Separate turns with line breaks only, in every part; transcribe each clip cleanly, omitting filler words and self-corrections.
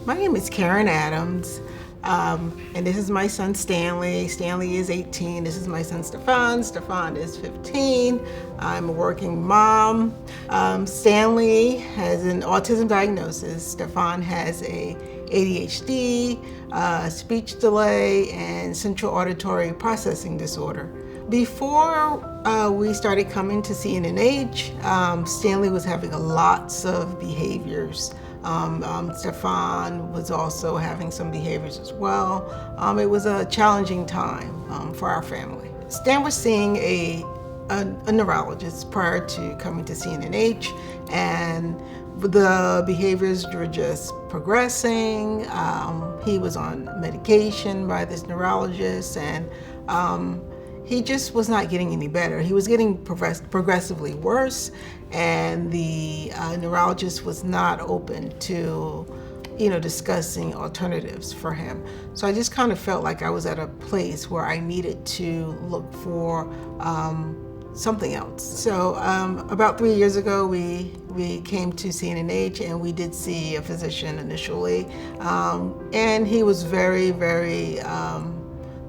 My name is Karen Adams, and this is my son Stanley. Stanley is 18. This is my son Stephon. Stephon is 15. I'm a working mom. Stanley has an autism diagnosis. Stephon has a ADHD, speech delay, and central auditory processing disorder. Before we started coming to CNNH, Stanley was having lots of behaviors. Stephon was also having some behaviors as well. It was a challenging time for our family. Stan was seeing a neurologist prior to coming to CNNH, and the behaviors were just progressing. He was on medication by this neurologist, and he just was not getting any better. He was getting progressively worse, and the neurologist was not open to, discussing alternatives for him. So I just kind of felt like I was at a place where I needed to look for something else. So about 3 years ago, we came to CNNH, and we did see a physician initially, and he was very, very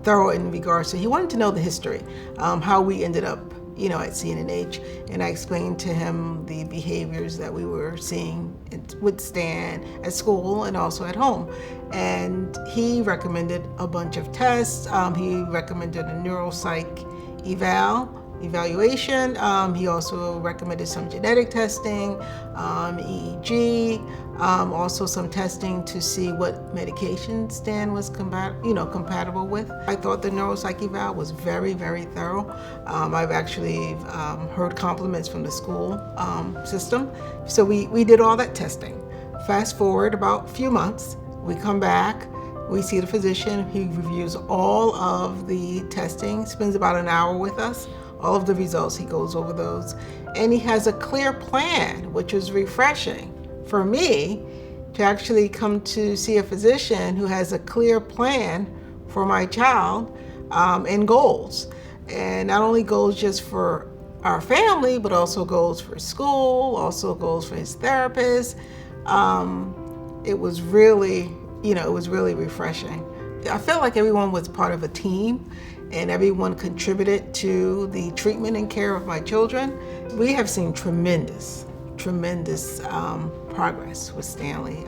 thorough in regards to, he wanted to know the history, how we ended up, at CNNH, and I explained to him the behaviors that we were seeing with Stan at school and also at home. And he recommended a bunch of tests. He recommended a neuropsych evaluation. He also recommended some genetic testing, EEG, also some testing to see what medication Stan was compatible with. I thought the neuropsych eval was very, very thorough. I've actually heard compliments from the school system. So we did all that testing. Fast forward about a few months, we come back, we see the physician. He reviews all of the testing, spends about an hour with us. All of the results, he goes over those, and he has a clear plan, which is refreshing for me to actually come to see a physician who has a clear plan for my child and goals. And not only goals just for our family, but also goals for school, also goals for his therapist. It was really, refreshing. I felt like everyone was part of a team, and everyone contributed to the treatment and care of my children. We have seen tremendous progress with Stanley.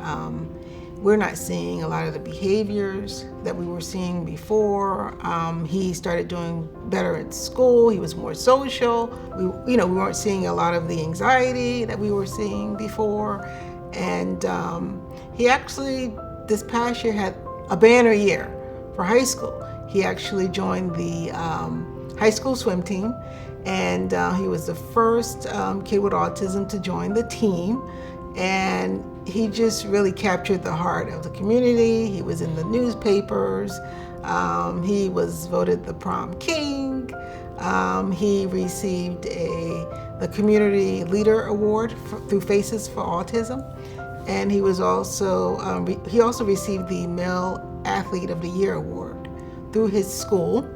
We're not seeing a lot of the behaviors that we were seeing before. He started doing better at school. He was more social. We weren't seeing a lot of the anxiety that we were seeing before. And he actually, this past year, had a banner year for high school. He actually joined the high school swim team, and he was the first kid with autism to join the team, and he just really captured the heart of the community. He was in the newspapers. He was voted the prom king. He received the Community Leader Award through Faces for Autism, and he was also he also received the Male Athlete of the Year Award through his school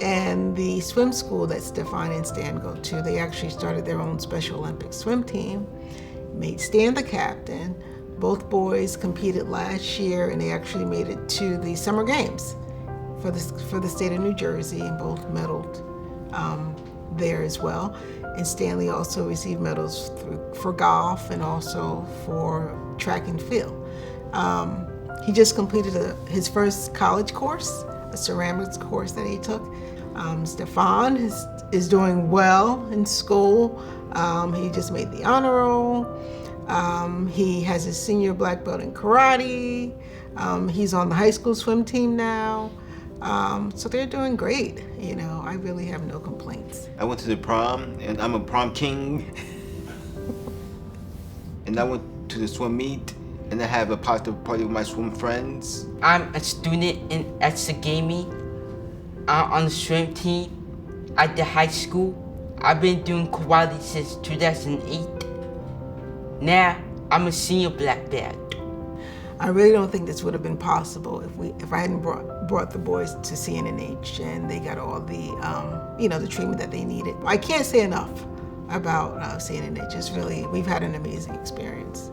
and the swim school that Stephon and Stan go to. They actually started their own Special Olympics swim team, made Stan the captain. Both boys competed last year, and they actually made it to the Summer Games for the state of New Jersey, and both medaled there as well. And Stanley also received medals for golf and also for track and field. He just completed his first college course, a ceramics course that he took. Stephon is doing well in school. He just made the honor roll. He has his senior black belt in karate. He's on the high school swim team now. So they're doing great. I really have no complaints.
I went to the prom, and I'm a prom king. And I went to the swim meet, and I have a positive party with my swim friends.
I'm a student in Exegami. I'm on the swim team at the high school. I've been doing karate since 2008. Now I'm a senior black belt.
I really don't think this would have been possible if I hadn't brought the boys to CNNH and they got all the the treatment that they needed. I can't say enough about CNNH. It's really, we've had an amazing experience.